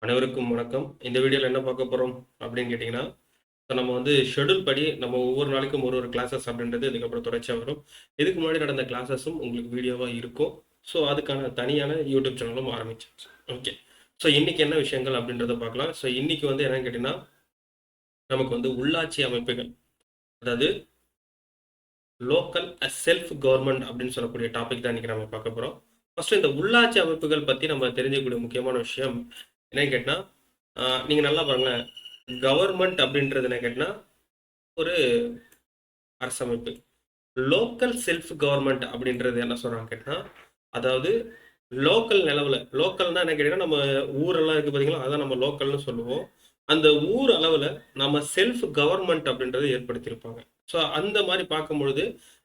அனைவருக்கும் வணக்கம். இந்த வீடியோல என்ன பார்க்க போறோம் அப்படின்னு கேட்டீங்கன்னா, இப்ப நம்ம ஷெட்யூல் படி நம்ம ஒவ்வொரு நாளைக்கும் ஒரு ஒரு கிளாஸஸ் அப்படின்றது இதுக்கப்புறம் தொடர்ச்சியா வரும். இதுக்கு முன்னாடி நடந்த கிளாஸஸும் உங்களுக்கு வீடியோவா இருக்கும். ஸோ அதுக்கான தனியான யூடியூப் சேனலும் ஆரம்பிச்சாச்சு. ஓகே. ஸோ இன்னைக்கு என்ன விஷயங்கள் அப்படின்றத பார்க்கலாம். ஸோ இன்னைக்கு என்னன்னு கேட்டீங்கன்னா, நமக்கு உள்ளாட்சி அமைப்புகள், அதாவது லோக்கல் செல்ஃப் கவர்மெண்ட் அப்படின்னு சொல்லக்கூடிய டாபிக் தான் இன்னைக்கு நம்ம பார்க்க போறோம். ஃபர்ஸ்ட் இந்த உள்ளாட்சி அமைப்புகள் பத்தி நம்ம தெரிஞ்சுக்கக்கூடிய முக்கியமான விஷயம் என்னன்னு கேட்டா, நீங்க நல்லா பாருங்களேன். கவர்மெண்ட் அப்படின்றது என்ன கேட்டா ஒரு அரசமைப்பு. லோக்கல் செல்ஃப் கவர்மெண்ட் அப்படின்றது என்ன சொல்றாங்க கேட்டா, அதாவது லோக்கல் நிலவுல, லோக்கல்னா என்ன கேட்டீங்கன்னா நம்ம ஊரெல்லாம் இருக்கு பாத்தீங்களா, அதான் நம்ம லோக்கல்னு சொல்லுவோம். அந்த ஊர் அளவுல நம்ம செல்ஃப் கவர்மெண்ட் அப்படின்றத ஏற்படுத்தியிருப்பாங்க. ஸோ அந்த மாதிரி பார்க்கும்பொழுது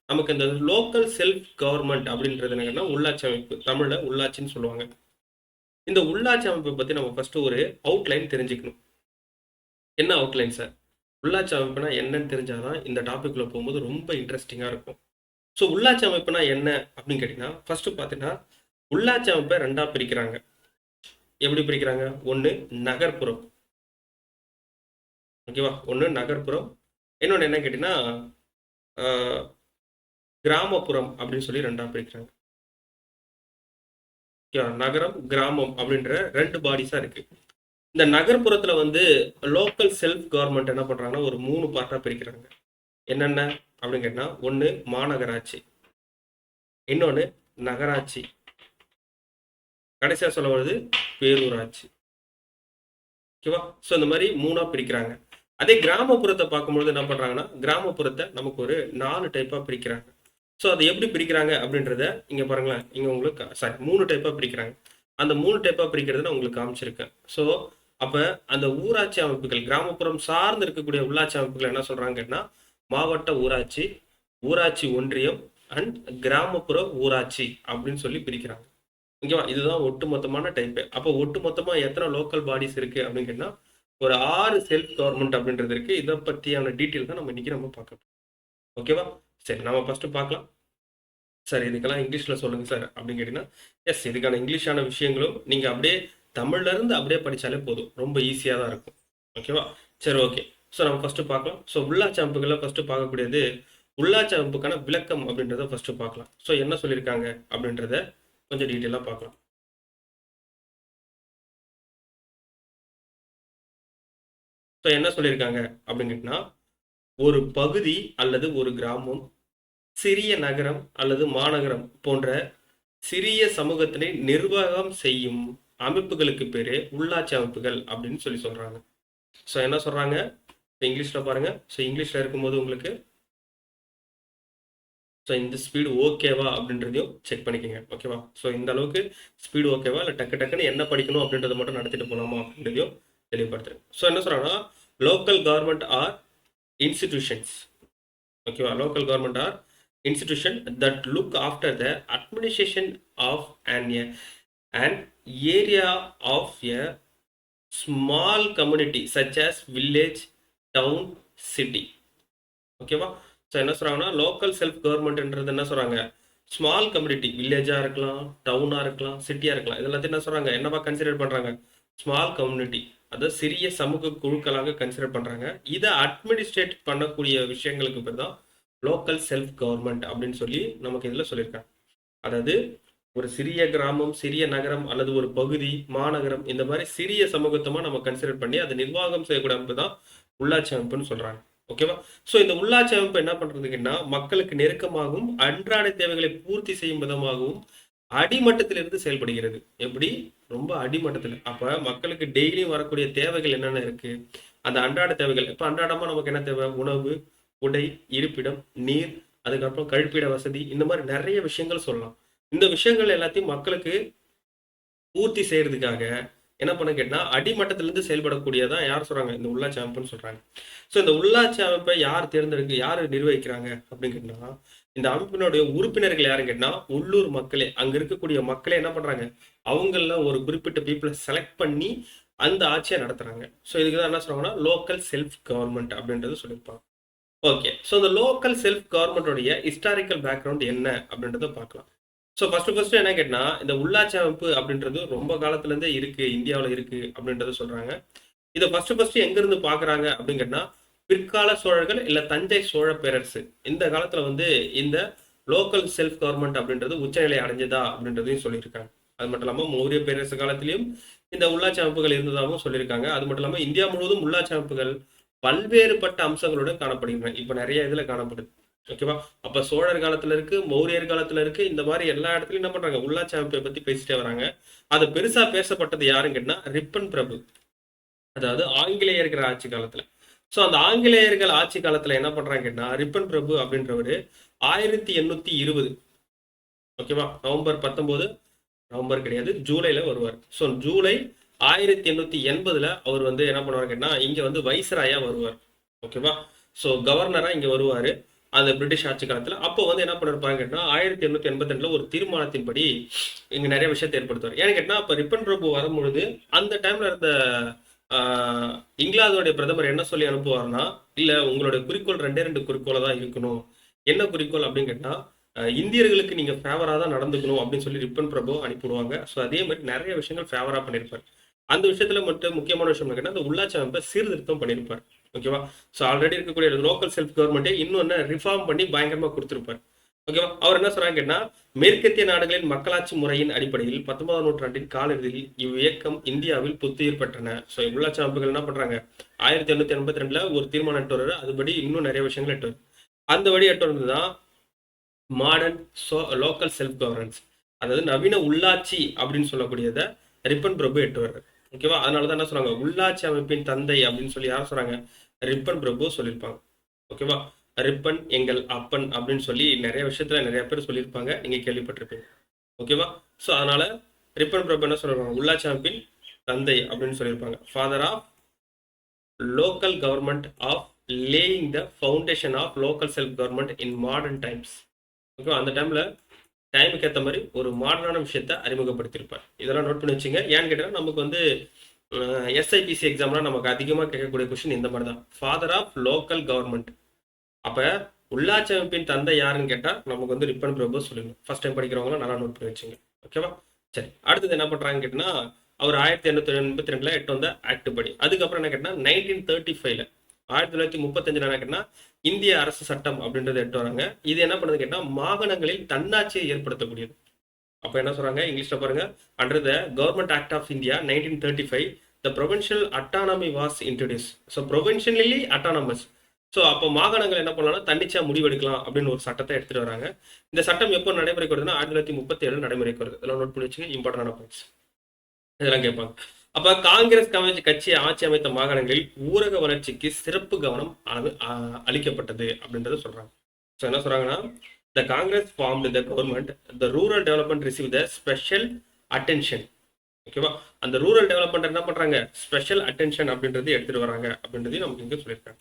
நமக்கு இந்த லோக்கல் செல்ஃப் கவர்மெண்ட் அப்படின்றது என்னன்னா உள்ளாட்சி அமைப்பு, தமிழ்ல உள்ளாட்சின்னு சொல்லுவாங்க. இந்த உள்ளாட்சி அமைப்பை பத்தி நம்ம ஃபர்ஸ்ட் ஒரு அவுட்லைன் தெரிஞ்சுக்கணும். என்ன அவுட்லைன் சார்? உள்ளாட்சி அமைப்புனா என்னன்னு தெரிஞ்சாதான் இந்த டாபிக்ல போகும்போது ரொம்ப இன்ட்ரெஸ்டிங்கா இருக்கும். ஸோ உள்ளாட்சி அமைப்புனா என்ன அப்படின்னு கேட்டீங்கன்னா, ஃபர்ஸ்ட் பார்த்தீங்கன்னா உள்ளாட்சி அமைப்பை ரெண்டா பிரிக்கிறாங்க. எப்படி பிரிக்கிறாங்க? ஒன்று நகர்ப்புறம், ஓகேவா? ஒன்று நகர்ப்புறம், இன்னொன்று என்ன கேட்டீங்கன்னா ஆஹ், கிராமப்புறம் அப்படின்னு சொல்லி ரெண்டா பிரிக்கிறாங்க. ஓகேவா? நகரம் கிராமம் அப்படின்ற ரெண்டு பாடிஸா இருக்கு. இந்த நகர்ப்புறத்துல லோக்கல் செல்ஃப் கவர்மெண்ட் என்ன பண்றாங்கன்னா ஒரு மூணு பார்ட்டா பிரிக்கிறாங்க. என்னென்ன அப்படின்னு கேட்டா, ஒன்று மாநகராட்சி, இன்னொன்று நகராட்சி, கடைசியா சொல்ல வருது பேரூராட்சி. ஓகேவா? ஸோ இந்த மாதிரி மூணா பிரிக்கிறாங்க. அதே கிராமப்புறத்தை பார்க்கும்பொழுது என்ன பண்றாங்கன்னா, கிராமப்புறத்தை நமக்கு ஒரு 4 டைப்பா பிரிக்கிறாங்க. ஸோ அதை எப்படி பிரிக்கிறாங்க அப்படின்றத இங்க பாருங்களேன். இங்க உங்களுக்கு சாரி 3 டைப்பா பிரிக்கிறாங்க. அந்த 3 டைப்பா பிரிக்கிறத நான் உங்களுக்கு காமிச்சிருக்கேன். ஸோ அப்ப அந்த ஊராட்சி அமைப்புகள், கிராமப்புறம் சார்ந்து இருக்கக்கூடிய உள்ளாட்சி அமைப்புகள் என்ன சொல்றாங்கன்னா, மாவட்ட ஊராட்சி, ஊராட்சி ஒன்றியம் அண்ட் கிராமப்புற ஊராட்சி அப்படின்னு சொல்லி பிரிக்கிறாங்க. ஓகேவா? இதுதான் ஒட்டுமொத்தமான டைப்பு. அப்போ ஒட்டுமொத்தமா எத்தனை லோக்கல் பாடிஸ் இருக்கு அப்படின்னு கேட்டா, ஒரு 6 செல்ஃப் கவர்மெண்ட் அப்படின்றது இருக்கு. இதை பத்தியான டீட்டெயில் தான் நம்ம இன்னைக்கு நம்ம பார்க்க போறோம். ஓகேவா? சரி, நம்ம ஃபர்ஸ்ட் பார்க்கலாம். சார் இதுக்கெல்லாம் இங்கிலீஷ்ல சொல்லுங்க சார் அப்படின்னு கேட்டீங்கன்னா, எஸ், இதுக்கான இங்கிலீஷான விஷயங்களும் நீங்க அப்படியே தமிழ்ல இருந்து அப்படியே படிச்சாலே போதும். ரொம்ப ஈஸியா தான் இருக்கும். ஓகேவா? சரி, ஓகே. ஸோ நம்ம ஃபர்ஸ்ட் பார்க்கலாம். ஸோ உள்ளாட்சி அமைப்புகளை ஃபர்ஸ்ட் பார்க்கக்கூடியது உள்ளாட்சி அமைப்புக்கான விளக்கம் அப்படின்றத ஃபர்ஸ்ட் பார்க்கலாம். ஸோ என்ன சொல்லியிருக்காங்க அப்படின்றத கொஞ்சம் டீட்டெயிலாக பார்க்கலாம். ஸோ என்ன சொல்லியிருக்காங்க அப்படின்னு கேட்டீங்கன்னா, ஒரு பகுதி அல்லது ஒரு கிராமம், சிறிய நகரம் அல்லது மாநகரம் போன்ற சிறிய சமூகத்தினை நிர்வாகம் செய்யும் அமைப்புகளுக்கு பேரு உள்ளாட்சி அமைப்புகள் அப்படின்னு சொல்லி சொல்றாங்க. ஸோ என்ன சொல்றாங்க? இங்கிலீஷ்ல பாருங்க. ஸோ இங்கிலீஷ்ல இருக்கும்போது உங்களுக்கு ஸோ இந்த ஸ்பீடு ஓகேவா அப்படின்றதையும் செக் பண்ணிக்கோங்க. ஓகேவா? ஸோ இந்த அளவுக்கு ஸ்பீடு ஓகேவா, இல்லை டக்கு டக்குன்னு என்ன படிக்கணும் அப்படின்றத மட்டும் நடத்திட்டு போகலாமா அப்படின்றதையும் தெளிவுபடுத்துறேன். ஸோ என்ன சொல்றாங்கன்னா, லோக்கல் கவர்மெண்ட் ஆர் இன்ஸ்டிடியூஷன்ஸ். ஓகேவா? Local government are institution that look after the administration of an area of a small community such as village, town, city. ஓகேவா? ஸோ என்ன சொல்றாங்கன்னா, லோக்கல் செல்ஃப் கவர்மெண்ட்ன்றது என்ன சொல்றாங்க, ஸ்மால் கம்யூனிட்டி, வில்லேஜா இருக்கலாம், டவுனா இருக்கலாம், சிட்டியா இருக்கலாம், இதெல்லாத்தையும் என்ன சொல்றாங்க, என்னவா கன்சிடர் பண்றாங்க, ஸ்மால் கம்யூனிட்டி, அதாவது சிறிய சமூக குழுக்களாக கன்சிடர் பண்றாங்க. இதை அட்மினிஸ்ட்ரேட் பண்ணக்கூடிய விஷயங்களுக்கு பேர் தான் லோக்கல் செல்ஃப் கவர்மெண்ட் அப்படின்னு சொல்லி நமக்கு இதுல சொல்லியிருக்காங்க. அதாவது ஒரு சிறிய கிராமம், சிறிய நகரம் அல்லது ஒரு பகுதி, மாநகரம், இந்த மாதிரி சிறிய சமூகத்தமா நம்ம கன்சிடர் பண்ணி அதை நிர்வாகம் செய்யக்கூடிய அமைப்பு தான் உள்ளாட்சி அமைப்புன்னு சொல்றாங்க. ஓகேவா? ஸோ இந்த உள்ளாட்சி அமைப்பு என்ன பண்றதுக்குன்னா, மக்களுக்கு நெருக்கமாகவும் அன்றாட தேவைகளை பூர்த்தி செய்யும் விதமாகவும் அடிமட்டத்திலிருந்து செயல்படுகிறது. எப்படி? ரொம்ப அடிமட்டத்தில். அப்ப மக்களுக்கு டெய்லியும் வரக்கூடிய தேவைகள் என்னென்ன இருக்கு, அந்த அன்றாட தேவைகள். இப்ப அன்றாடமா நமக்கு என்ன தேவை? உணவு, உடை, இருப்பிடம், நீர், அதுக்கப்புறம் கழிப்பிட வசதி, இந்த மாதிரி நிறைய விஷயங்கள் சொல்லலாம். இந்த விஷயங்கள் எல்லாத்தையும் மக்களுக்கு பூர்த்தி செய்யறதுக்காக என்ன பண்ண கேட்டா, அடிமட்டத்திலிருந்து செயல்படக்கூடியதான் யார் சொல்றாங்க, இந்த உள்ளாட்சி அமைப்புன்னு சொல்றாங்க. ஸோ இந்த உள்ளாட்சி அமைப்பை யார் தேர்ந்தெடுக்க, யார் நிர்வகிக்கிறாங்க அப்படின்னு கேட்டா, இந்த அமைப்பினுடைய உறுப்பினர்கள் யாரு கேட்டா, உள்ளூர் மக்களே, அங்க இருக்கக்கூடிய மக்களே என்ன பண்றாங்க, அவங்கள ஒரு குறிப்பிட்ட பீப்புளை செலக்ட் பண்ணி அந்த ஆட்சியை நடத்துறாங்க. ஸோ இதுக்குதான் என்ன சொல்றாங்கன்னா, லோக்கல் செல்ஃப் கவர்மெண்ட் அப்படின்றது சொல்லியிருப்பாங்க. ஓகே. ஸோ இந்த லோக்கல் செல்ஃப் கவர்மெண்டோடைய ஹிஸ்டாரிக்கல் பேக்ரவுண்ட் என்ன அப்படின்றத பார்க்கலாம். ஸோ ஃபர்ஸ்ட் என்ன கேட்டா, இந்த உள்ளாட்சி அமைப்பு அப்படின்றது ரொம்ப காலத்துல இருந்தே இருக்கு, இந்தியாவுல இருக்கு அப்படின்றத சொல்றாங்க. இத ஃபர்ஸ்ட் எங்க இருந்து பார்க்குறாங்க அப்படின்னு கேட்டா, பிற்கால சோழர்கள் இல்ல தஞ்சை சோழ பேரரசு. இந்த காலத்துல வந்து இந்த லோக்கல் செல்ஃப் கவர்ன்மென்ட் அப்படின்றது உச்சநிலை அடைஞ்சதா அப்படின்றதையும் சொல்லியிருக்காங்க. அது மட்டும் இல்லாம மௌரிய பேரரசு காலத்திலயும் இந்த உள்ளாட்சி அமைப்புகள் இருந்ததாகவும் சொல்லியிருக்காங்க. அது மட்டும் இல்லாம இந்தியா முழுவதும் உள்ளாட்சி அமைப்புகள் பல்வேறுபட்ட அம்சங்களுடன் காணப்படுகின்றன. இப்ப நிறைய இதுல காணப்படுது. ஓகேவா? அப்ப சோழர் காலத்துல இருக்கு, மௌரியர் காலத்துல இருக்கு. இந்த மாதிரி எல்லா இடத்துலயும் என்ன பண்றாங்க? உள்ளாட்சி அமைப்பை பத்தி பேசிட்டே வராங்க. அது பெருசா பேசப்பட்டது யாருன்னு கேட்டா, ரிப்பன் பிரபு. அதாவது ஆங்கிலேயர்கள் ஆட்சி காலத்துல. சோ அந்த ஆங்கிலேயர்கள் ஆட்சி காலத்துல என்ன பண்றாங்க கேட்டா, ரிப்பன் பிரபு அப்படின்றவரு 1820, ஓகேவா, நவம்பர் 19, நவம்பர் கிடையாது, ஜூலைல வருவார். ஸோ ஜூலை 1880 அவர் வந்து என்ன பண்ணுவார் கேட்டா, இங்க வந்து வைஸ்ராயா வருவார். ஓகேவா? ஸோ கவர்னரா இங்க வருவாரு அந்த பிரிட்டிஷ் ஆட்சி காலத்துல. அப்போ வந்து என்ன பண்ணிருப்பாங்க கேட்டா, 1882 ஒரு தீர்மானத்தின்படி இங்க நிறைய விஷயத்தை ஏற்படுத்துவார். ஏன்னு கேட்டா, அப்ப ரிப்பன் பிரபு வரும்பொழுது அந்த டைம்ல இருந்த இங்கிலாந்துடைய பிரதமர் என்ன சொல்லி அனுப்புவார்னா, இல்ல உங்களுடைய குறிக்கோள் ரெண்டு குறிக்கோளா தான் இருக்கணும். என்ன குறிக்கோள் அப்படின்னு கேட்டா, இந்தியர்களுக்கு நீங்க ஃபேவரா தான் நடந்துக்கணும் அப்படின்னு சொல்லி ரிப்பன் பிரபு அனுப்பிவிடுவாங்க. ஸோ அதே மாதிரி நிறைய விஷயங்கள் ஃபேவரா பண்ணியிருப்பார். அந்த விஷயத்துல மட்டும் முக்கியமான விஷயம் என்ன கேட்டா, அந்த உள்ளாட்சி அமைப்பை சீர்திருத்தம் பண்ணியிருப்பார். ஓகேவா? ஸோ ஆல்ரெடி இருக்கக்கூடிய லோக்கல் செல்ஃப் கவர்மெண்ட்டே இன்னொன்னு ரிஃபார்ம் பண்ணி பயங்கரமா கொடுத்திருப்பார். ஓகேவா? அவர் என்ன சொல்றாங்க கேட்டா, மேற்கத்திய நாடுகளின் மக்களாட்சி முறையின் அடிப்படையில் 19ஆம் நூற்றாண்டின் காலிறுதியில் இவ்வியக்கம் இந்தியாவில் புத்துயிர் பெற்றன. ஸோ உள்ளாட்சி அமைப்புகள் என்ன பண்றாங்க, 1882 ஒரு தீர்மானம் எட்டு வர்றாரு. அதுபடி இன்னும் நிறைய விஷயங்கள் எட்டு வருது. அந்த வழி எட்டு வந்ததுதான் மாடர்ன் லோக்கல் செல்ஃப் கவர்னன்ஸ், அதாவது நவீன உள்ளாட்சி அப்படின்னு சொல்லக்கூடியதை ரிப்பன் பிரபு எட்டு வர்றாரு. ஓகேவா? அதனாலதான் என்ன சொல்றாங்க, உள்ளாட்சி அமைப்பின் தந்தை அப்படின்னு சொல்லி யார் சொல்றாங்க, ரிப்பன் பிரபு சொல்லியிருப்பாங்க. ஓகேவா? ரிப்பன் எங்கள் அப்பன் அப்படின்னு சொல்லி நிறைய விஷயத்துல நிறைய பேர் சொல்லியிருப்பாங்க, நீங்க கேள்விப்பட்டிருப்பீங்க. ஓகேவா? ஸோ அதனால ரிப்பன் பிரபு என்ன சொல்றாங்க, உள்ளாட்சி அமைப்பின் தந்தை அப்படின்னு சொல்லியிருப்பாங்க. Father of local government of laying the foundation of local self government in modern times. ஓகேவா? அந்த டைம்ல டைமுக்கு ஏற்ற மாதிரி ஒரு மாடர்னான விஷயத்த அறிமுகப்படுத்தியிருப்பார். இதெல்லாம் நோட் பண்ணி வச்சுங்க. ஏன்னு கேட்டால் நமக்கு வந்து எஸ்ஐபிசி எக்ஸாம்லாம் நமக்கு அதிகமாக கேட்கக்கூடிய கொஸ்டின் இந்த மாதிரி தான். Father of local government. அப்ப உள்ளாட்சி அமைப்பின் தந்தை யாருன்னு கேட்டா நமக்கு வந்து ரிப்பன் பிரபு சொல்லணும். ஃபர்ஸ்ட் டைம் படிக்கிறவங்க நல்லா நோட் பண்ணி வச்சுங்க. ஓகேவா? சரி, அடுத்தது என்ன பண்றாங்க கேட்டா, அவர் 1882 எட்டு வந்த ஆக்ட் படி. அதுக்கப்புறம் என்ன கேட்டா 1935 1935 என்ன கேட்டா இந்திய அரசு சட்டம் அப்படின்றத எட்டு வராங்க. இது என்ன பண்ணுது கேட்டா, மாகாணங்களில் தன்னாட்சியை ஏற்படுத்தக்கூடியது. அப்ப என்ன சொல்றாங்க இங்கிலீஷ்ல பாருங்க, under the government act of India 1935 the provincial autonomy was introduce. So provincially autonomous. So அப்போ மாகாணங்கள் என்ன பண்ணலாம்னா தன்னிச்சா முடிவெடுக்கலாம் அப்படின்னு ஒரு சட்டத்தை எடுத்துட்டு வராங்க. இந்த சட்டம் எப்போ நடைமுறைக்கு வருதுன்னா 1937 நடைமுறைக்கு வருது. இதெல்லாம் நோட் பண்ணி வச்சுங்க, இம்பார்ட்டன்டான பாயிண்ட்ஸ் இதெல்லாம் கேட்பாங்க. அப்ப காங்கிரஸ் கட்சி ஆட்சி அமைத்த மாகாணங்களில் ஊரக வளர்ச்சிக்கு சிறப்பு கவனம் அளிக்கப்பட்டது அப்படின்றத சொல்றாங்க. ஸோ என்ன சொல்றாங்கன்னா, the Congress formed the government, the rural development receive the special attention. ஓகேவா? அந்த ரூரல் டெவலப்மெண்ட் என்ன பண்றாங்க, ஸ்பெஷல் அட்டென்ஷன் அப்படின்றது எடுத்துட்டு வராங்க அப்படின்றதையும் நமக்கு இங்க சொல்லியிருக்காங்க.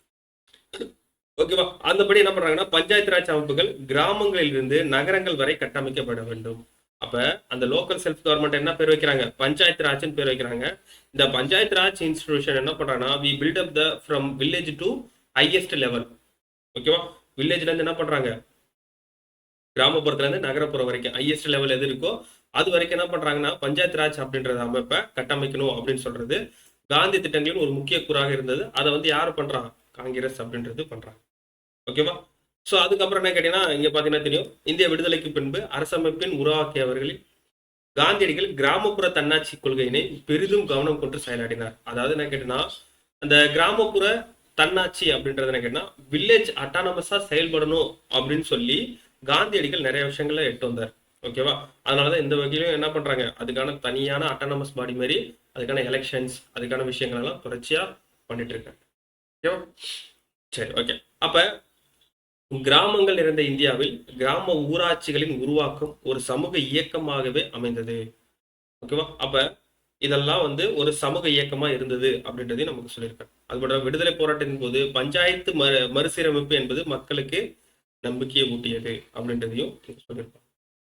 ஓகேவா? அந்தபடி என்ன பண்றாங்கன்னா, பஞ்சாயத்து ராஜ் அமைப்புகள் கிராமங்களில் இருந்து நகரங்கள் வரை கட்டமைக்கப்பட வேண்டும். அப்ப அந்த லோக்கல் செல்ஃப் கவர்மெண்ட் என்ன பேர் வைக்கிறாங்க, பஞ்சாயத்து ராஜ்னு பேர் வைக்கிறாங்க. இந்த பஞ்சாயத்து ராஜ் இன்ஸ்டிடியூஷன் என்ன பண்றாங்கன்னா, we build up the from village to highest level. ஓகேவா? வில்லேஜ்ல இருந்து என்ன பண்றாங்க, கிராமப்புறத்துல இருந்து நகரப்புறம் வரைக்கும் ஹையஸ்ட் லெவல் எது இருக்கோ அது வரைக்கும் என்ன பண்றாங்கன்னா பஞ்சாயத்து ராஜ் அப்படின்றத அமைப்பை கட்டமைக்கணும் அப்படின்னு சொல்றது காந்தி திட்டங்களின் ஒரு முக்கிய கூறாக இருந்தது. அதை வந்து யாரு பண்றாங்க, காங்கிரஸ் அப்படின்றது பண்றாங்க. ஓகேவா? ஸோ அதுக்கப்புறம் என்ன கேட்டீங்கன்னா, இங்க பாத்தீங்கன்னா தெரியும், இந்திய விடுதலைக்கு பின்பு அரசமைப்பின் உருவாக்கியவர்களில் காந்தியடிகள் கிராமப்புற தன்னாட்சி கொள்கையினை பெரிதும் கவனம் கொண்டு செயலாடினார். அதாவது என்ன கேட்டீங்கன்னா, அந்த கிராமப்புற தன்னாட்சி அப்படின்றது என்ன கேட்டீங்கன்னா, வில்லேஜ் அட்டானமஸா செயல்படணும் அப்படின்னு சொல்லி காந்தியடிகள் நிறைய விஷயங்கள்ல எட்டு வந்தார். ஓகேவா? அதனாலதான் இந்த வகையிலும் என்ன பண்றாங்க, அதுக்கான தனியான அட்டானமஸ் பாடி மாதிரி அதுக்கான எலெக்ஷன்ஸ் அதுக்கான விஷயங்கள் எல்லாம் தொடர்ச்சியா பண்ணிட்டு இருக்காங்க. ஓகேவா? சரி, ஓகே. அப்ப கிராமங்கள் இருந்த இந்தியாவில் கிராம ஊராட்சிகளின் உருவாக்கம் ஒரு சமூக இயக்கமாகவே அமைந்தது. ஓகேவா? அப்ப இதெல்லாம் வந்து ஒரு சமூக இயக்கமா இருந்தது அப்படின்றதையும் நமக்கு சொல்லியிருக்காங்க. அதுபோல விடுதலை போராட்டத்தின் போது பஞ்சாயத்து மறுசீரமைப்பு என்பது மக்களுக்கு நம்பிக்கையை ஊட்டியது அப்படின்றதையும் சொல்லியிருக்காங்க.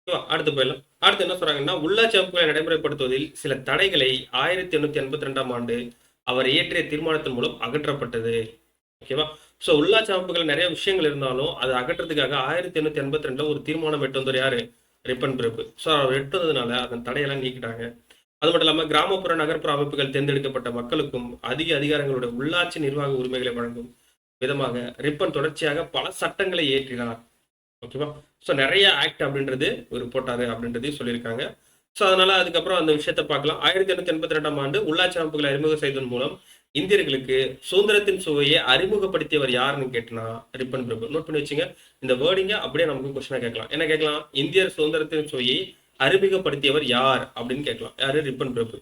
ஓகேவா? அடுத்து போயிடலாம். அடுத்து என்ன சொல்றாங்கன்னா, உள்ளாட்சி அமைப்புகளை நடைமுறைப்படுத்துவதில் சில தடைகளை 1882 ஆண்டு அவர் இயற்றிய தீர்மானத்தின் மூலம் அகற்றப்பட்டது. ஓகேவா? ஸோ உள்ளாட்சி அமைப்புகள் நிறைய விஷயங்கள் இருந்தாலும் அதை அகற்றதுக்காக 1882 ஒரு தீர்மானம் எட்டு வந்தவர் யாரு, ரிப்பன் பிரபு. ஸோ அவர் எடுத்ததுனால அதன் தடையெல்லாம் நீக்கிட்டாங்க. அது மட்டும் இல்லாமல் கிராமப்புற நகர்ப்புற அமைப்புகள் தேர்ந்தெடுக்கப்பட்ட மக்களுக்கும் அதிக அதிகாரங்களுடைய உள்ளாட்சி நிர்வாக உரிமைகளை வழங்கும் விதமாக ரிப்பன் தொடர்ச்சியாக பல சட்டங்களை இயற்றினார். ஓகேவா? ஸோ நிறைய ஆக்ட் அப்படின்றது ஒரு போட்டாரு அப்படின்றதையும் சொல்லியிருக்காங்க. ஸோ அதனால அதுக்கப்புறம் அந்த விஷயத்தை பார்க்கலாம். 1882ஆம் ஆண்டு உள்ளாட்சி அமைப்புகளை அறிமுகம் செய்ததன் மூலம் இந்தியர்களுக்கு சுதந்திரத்தின் சுவையை அறிமுகப்படுத்தியவர் யாருன்னு கேட்டனா ரிப்பன் பிரபு. நோட் பண்ணி வச்சுங்க. இந்த வேர்டிங்க அப்படியே நமக்கு கொஸ்டினா கேட்கலாம். என்ன கேட்கலாம்? இந்தியர் சுதந்திரத்தின் சுவையை அறிமுகப்படுத்தியவர் யார் அப்படின்னு கேட்கலாம். யாரு? ரிப்பன் பிரபு.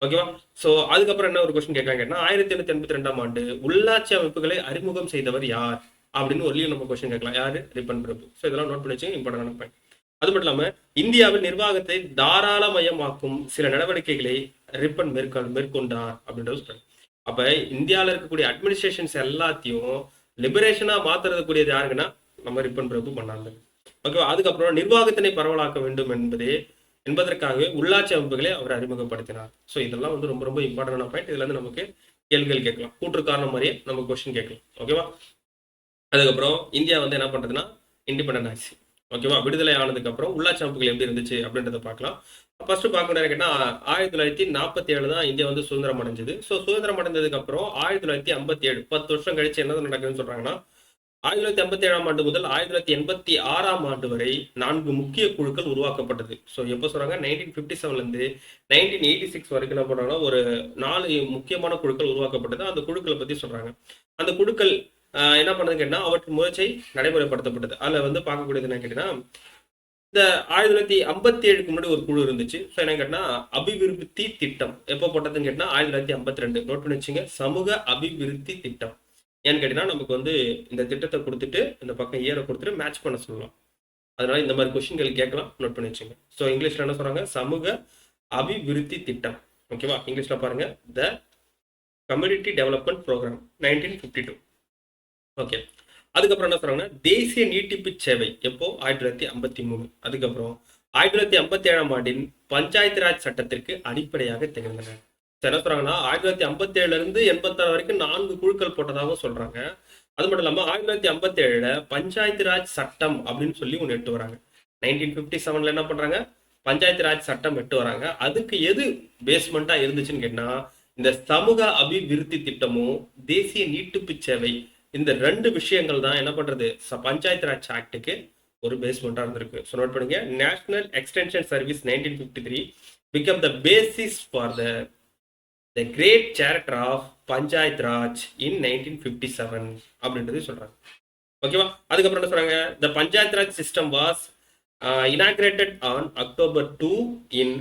ஓகேவா? ஸோ அதுக்கப்புறம் என்ன ஒரு கொஸ்டின் கேட்கலாம் கேட்டா 1882ஆம் ஆண்டு உள்ளாட்சி அமைப்புகளை அறிமுகம் செய்தவர் யார் அப்படின்னு ஒரு நம்ம கொஸ்டின் கேட்கலாம். யாரு? ரிப்பன் பிரபு. ஸோ இதெல்லாம் நோட் பண்ணி வச்சுங்க. இம்பார்ட்டன்டான பாயிண்ட். அது மட்டும் இல்லாம இந்தியாவில் நிர்வாகத்தை தாராளமயமாக்கும் சில நடவடிக்கைகளை ரிப்பன் மேற்கொண்டார் அப்படின்றது சொல்றாங்க. அப்ப இந்தியாவில் இருக்கக்கூடிய அட்மினிஸ்ட்ரேஷன்ஸ் எல்லாத்தையும் லிபரேஷனா மாத்துறதுக்கூடியது யாருக்குன்னா நம்ம ரிப்பன் பிரபு பண்ணாங்க. ஓகேவா? அதுக்கப்புறம் நிர்வாகத்தினை பரவலாக்க வேண்டும் என்பதற்காகவே உள்ளாட்சி அமைப்புகளை அவர் அறிமுகப்படுத்தினார். ஸோ இதெல்லாம் வந்து ரொம்ப ரொம்ப இம்பார்ட்டன்டான பாயிண்ட். இதுல இருந்து நமக்கு கேள்விகள் கேட்கலாம். கூற்று காரணம் மாதிரியே நம்ம கொஸ்டின் கேட்கலாம். ஓகேவா? அதுக்கப்புறம் இந்தியா வந்து என்ன பண்றதுன்னா இண்டிபெண்டன்ட் ஆச்சு. ஓகேவா? விடுதலை ஆனதுக்கு அப்புறம் உள்ளாட்சி அமைப்புகள் எப்படி இருந்துச்சு அப்படின்றத பார்க்கலாம். ஃபர்ஸ்ட் பார்க்கணும் கேட்டா 1947 தான் இந்தியா வந்து சுதந்திரம் அடைஞ்சது. ஸோ சுதந்திரம் அடைந்ததுக்கு அப்புறம் 1957 10 வருஷம் கழிச்சு என்ன நடக்குதுன்னு சொல்றாங்கன்னா 1957ஆம் ஆண்டு முதல் 1986ஆம் ஆண்டு வரை 4 முக்கிய குழுக்கள் உருவாக்கப்பட்டது. ஸோ எப்போ சொல்றாங்க? 1957லேருந்து 1986 வரைக்கும் என்ன பண்றாங்கன்னா ஒரு 4 முக்கியமான குழுக்கள் உருவாக்கப்பட்டது. அந்த குழுக்களை பத்தி சொல்றாங்க. அந்த குழுக்கள் என்ன பண்ணது கேட்டா அவற்றின் முயற்சி நடைமுறைப்படுத்தப்பட்டது. அதுல வந்து பார்க்கக்கூடியது என்ன கேட்டீங்கன்னா இந்த 1957க்கு முன்னாடி ஒரு குழு இருந்துச்சு. ஸோ என்ன கேட்டா அபிவிருத்தி திட்டம் எப்போ போட்டதுன்னு கேட்டா 1952. நோட் பண்ணி வச்சுங்க. சமூக அபிவிருத்தி திட்டம். ஏன்னு கேட்டீங்கன்னா நமக்கு வந்து இந்த திட்டத்தை கொடுத்துட்டு இந்த பக்கம் ஏற கொடுத்துட்டு மேட்ச் பண்ண சொல்லலாம். அதனால இந்த மாதிரி கொஸ்டின்கள் கேட்கலாம். நோட் பண்ணி வச்சுங்க. ஸோ இங்கிலீஷ்ல என்ன சொல்றாங்க? சமூக அபிவிருத்தி திட்டம். ஓகேவா? இங்கிலீஷ்ல பாருங்க the community development programme 1952. Okay. அதுக்கப்புறம் என்ன சொல்றாங்கன்னா தேசிய நீட்டிப்பு சேவை எப்போ? 1953. அதுக்கப்புறம் 1957ஆம் ஆண்டின் பஞ்சாயத்து ராஜ் சட்டத்திற்கு அடிப்படையாக திகழ்ந்தன. என்ன சொல்றாங்கன்னா 1957 இருந்து 86 வரைக்கும் 4 குழுக்கள் போட்டதாகவும் சொல்றாங்க. அது மட்டும் இல்லாம 1957ல பஞ்சாயத்து ராஜ் சட்டம் அப்படின்னு சொல்லி ஒன்று எட்டு வராங்க. 1957ல என்ன பண்றாங்க? பஞ்சாயத்து ராஜ் சட்டம் எட்டு வராங்க. அதுக்கு எது பேஸ்மெண்டா இருந்துச்சுன்னு கேட்டா இந்த சமூக அபிவிருத்தி திட்டமும் தேசிய நீட்டிப்பு சேவை இந்த 2 விஷயங்கள் தான் என்ன பண்றது பஞ்சாயத்து ராஜ் ஆக்டுக்கு ஒரு பேஸ்மெண்டா இருந்திருக்கு. ஸோ நோட் பண்ணுங்க. National extension service 1953 become the basis for the great charter of panchayat Raj in 1957 அப்படின்றது சொல்றாங்க. ஓகேவா? அதுக்கப்புறம் என்ன சொல்றாங்க? the panchayat Raj system was inaugurated on October 2 in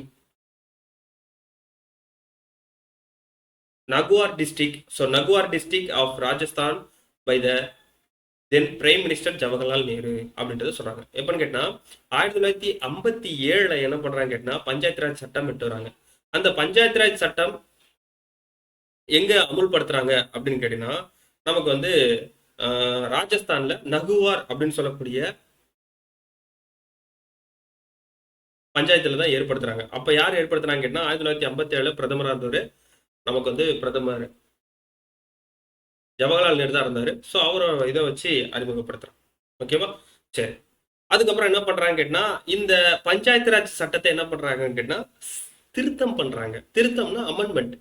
Nagaur district. So Nagaur district of Rajasthan by the then prime minister Jawaharlal Nehru அப்படின்றத சொல்றாங்க. எப்பன்னு கேட்டா 1957 என்ன பண்றாங்க கேட்டா பஞ்சாயத்து ராஜ் சட்டம் எட்டு வராங்க. அந்த பஞ்சாயத்து ராஜ் சட்டம் எங்க அமுல்படுத்துறாங்க அப்படின்னு கேட்டீங்கன்னா நமக்கு வந்து ராஜஸ்தான்ல நகுவார் அப்படின்னு சொல்லக்கூடிய பஞ்சாயத்துல தான் ஏற்படுத்துறாங்க. அப்ப யார் ஏற்படுத்துறாங்க கேட்டா 1957 பிரதமரா இருந்தவர் நமக்கு வந்து பிரதமர் ஜவஹர்லால் நேரு தான் இருந்தாரு. ஸோ அவரை இதை வச்சு அறிமுகப்படுத்துறாங்க. ஓகேவா? சரி. அதுக்கப்புறம் என்ன பண்றாங்க கேட்டா இந்த பஞ்சாயத்து ராஜ் சட்டத்தை என்ன பண்றாங்கன்னு கேட்டா திருத்தம் பண்றாங்க. திருத்தம்னா அமெண்ட்மெண்ட்.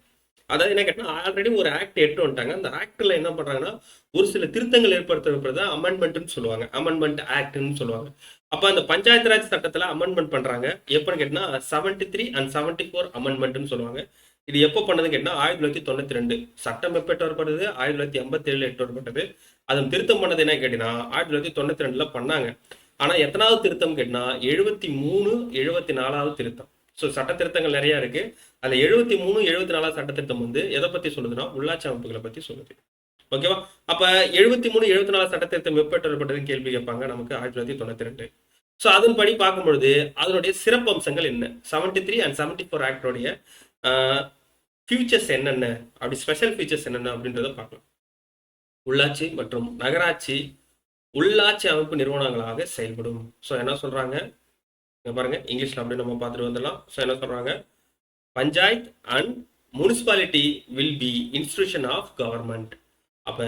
அதாவது என்ன கேட்டா ஆல்ரெடி ஒரு ஆக்ட் எட்டு வந்துட்டாங்க. அந்த ஆக்ட்ல என்ன பண்றாங்கன்னா ஒரு சில திருத்தங்கள் ஏற்படுத்துறது அமெண்ட்மெண்ட்னு சொல்லுவாங்க. அமெண்ட்மெண்ட் ஆக்ட்னு சொல்லுவாங்க. அப்ப அந்த பஞ்சாயத்து ராஜ் சட்டத்துல அமெண்ட்மெண்ட் பண்றாங்க. எப்பன்னு கேட்டா 73 and 74 அமெண்ட்மெண்ட்னு சொல்லுவாங்க. இது எப்போ பண்ணதுன்னு கேட்டா 1992. சட்டம் எப்போ எட்டு வரப்படுது? 1987 எட்டு வரப்பட்டது. அதன் திருத்தம் பண்ணது என்ன கேட்டீங்கன்னா 1992 பண்ணாங்க. ஆனா எத்தனாவது திருத்தம் கேட்டா 73 74வது திருத்தம். ஸோ சட்ட திருத்தங்கள் நிறைய இருக்கு. அந்த 73 74 சட்ட திருத்தம் வந்து எதை பத்தி சொல்லுதுன்னா உள்ளாட்சி அமைப்புகளை பத்தி சொல்லுது. ஓகேவா? அப்ப 73 74 சட்ட திருத்தம் எப்போ வரப்பட்டதுன்னு கேள்வி கேட்பாங்க நமக்கு 1992. ஸோ அதன்படி பார்க்கும்பொழுது அதனுடைய சிறப்பு அம்சங்கள் என்ன? 73 and 74 ஆக்டோடைய ஃபியூச்சர்ஸ் என்னென்ன, அப்படி ஸ்பெஷல் ஃபீச்சர்ஸ் என்னென்ன அப்படின்றத பார்க்கலாம். உள்ளாட்சி மற்றும் நகராட்சி உள்ளாட்சி அமைப்பு நிறுவனங்களாக செயல்படும். ஸோ என்ன சொல்றாங்க பாருங்க, இங்கிலீஷ்ல அப்படி நம்ம பார்த்துட்டு வந்துடலாம். ஸோ என்ன சொல்றாங்க? Panchayat and municipality will be institution of government. அப்ப